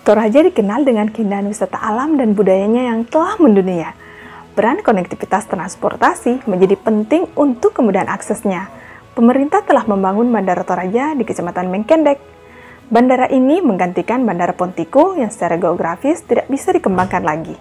Toraja dikenal dengan keindahan wisata alam dan budayanya yang telah mendunia. Peran konektivitas transportasi menjadi penting untuk kemudahan aksesnya. Pemerintah telah membangun Bandara Toraja di Kecamatan Mengkendek. Bandara ini menggantikan Bandara Pontiku yang secara geografis tidak bisa dikembangkan lagi.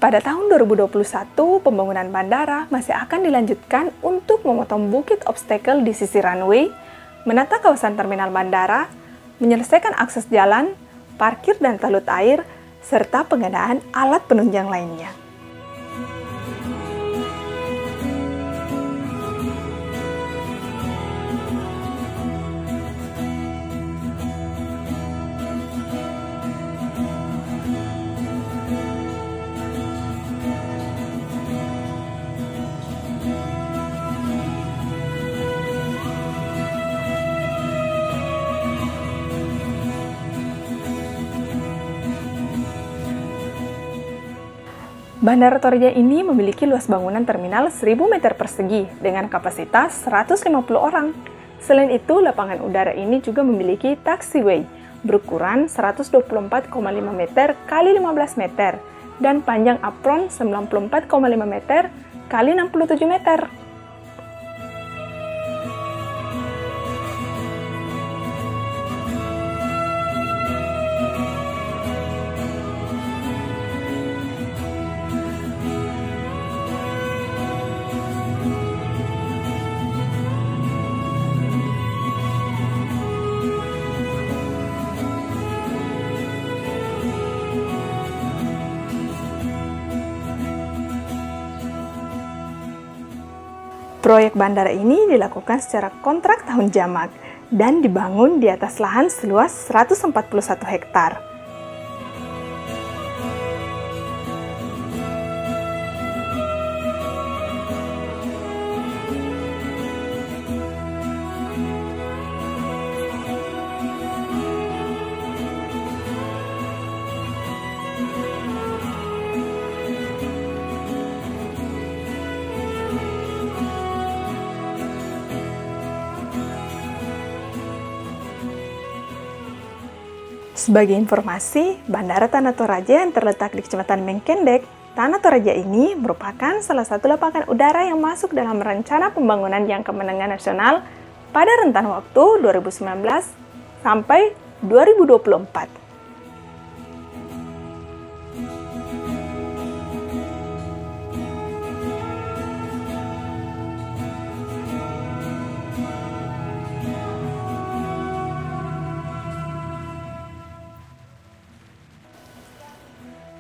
Pada tahun 2021, pembangunan bandara masih akan dilanjutkan untuk memotong bukit obstacle di sisi runway, menata kawasan terminal bandara, menyelesaikan akses jalan, parkir dan talut air, serta pengadaan alat penunjang lainnya. Bandara Toraja ini memiliki luas bangunan terminal 1.000 meter persegi dengan kapasitas 150 orang. Selain itu, lapangan udara ini juga memiliki taxiway berukuran 124,5 meter x 15 meter dan panjang apron 94,5 meter x 67 meter. Proyek bandara ini dilakukan secara kontrak tahun jamak dan dibangun di atas lahan seluas 141 hektar. Sebagai informasi, Bandara Tanah Toraja yang terletak di Kecamatan Mengkendek, Tanah Toraja ini merupakan salah satu lapangan udara yang masuk dalam rencana pembangunan jangka menengah nasional pada rentan waktu 2019 sampai 2024.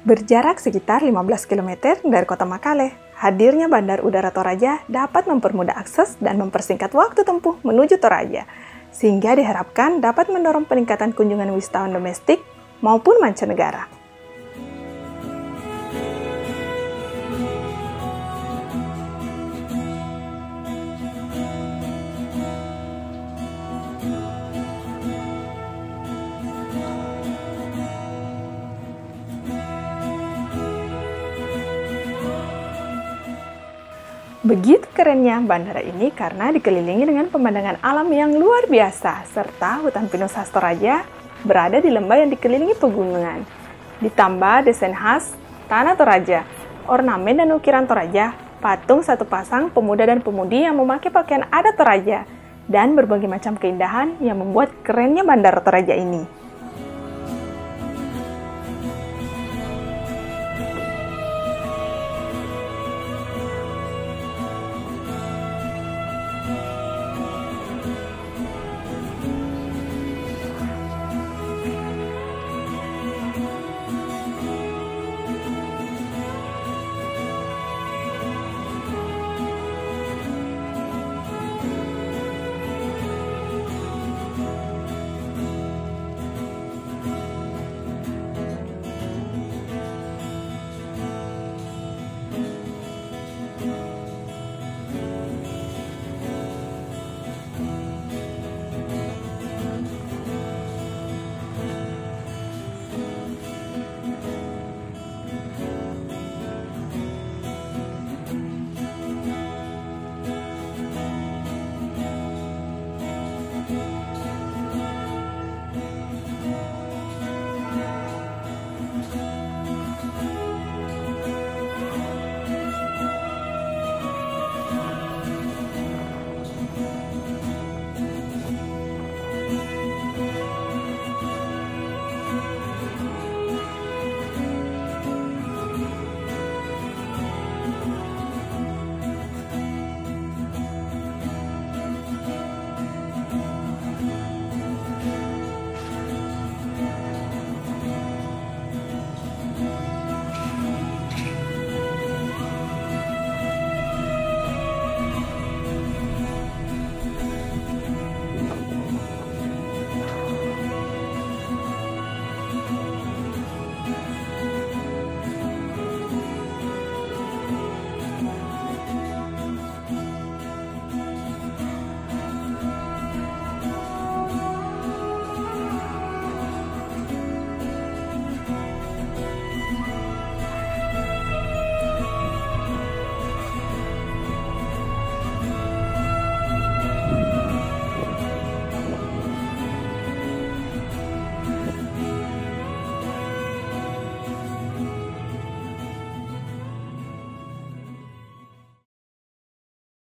Berjarak sekitar 15 km dari kota Makale, hadirnya Bandar Udara Toraja dapat mempermudah akses dan mempersingkat waktu tempuh menuju Toraja, sehingga diharapkan dapat mendorong peningkatan kunjungan wisatawan domestik maupun mancanegara. Begitu kerennya bandara ini karena dikelilingi dengan pemandangan alam yang luar biasa, serta hutan pinus khas Toraja berada di lembah yang dikelilingi pegunungan. Ditambah desain khas Tanah Toraja, ornamen dan ukiran Toraja, patung satu pasang pemuda dan pemudi yang memakai pakaian adat Toraja, dan berbagai macam keindahan yang membuat kerennya Bandara Toraja ini.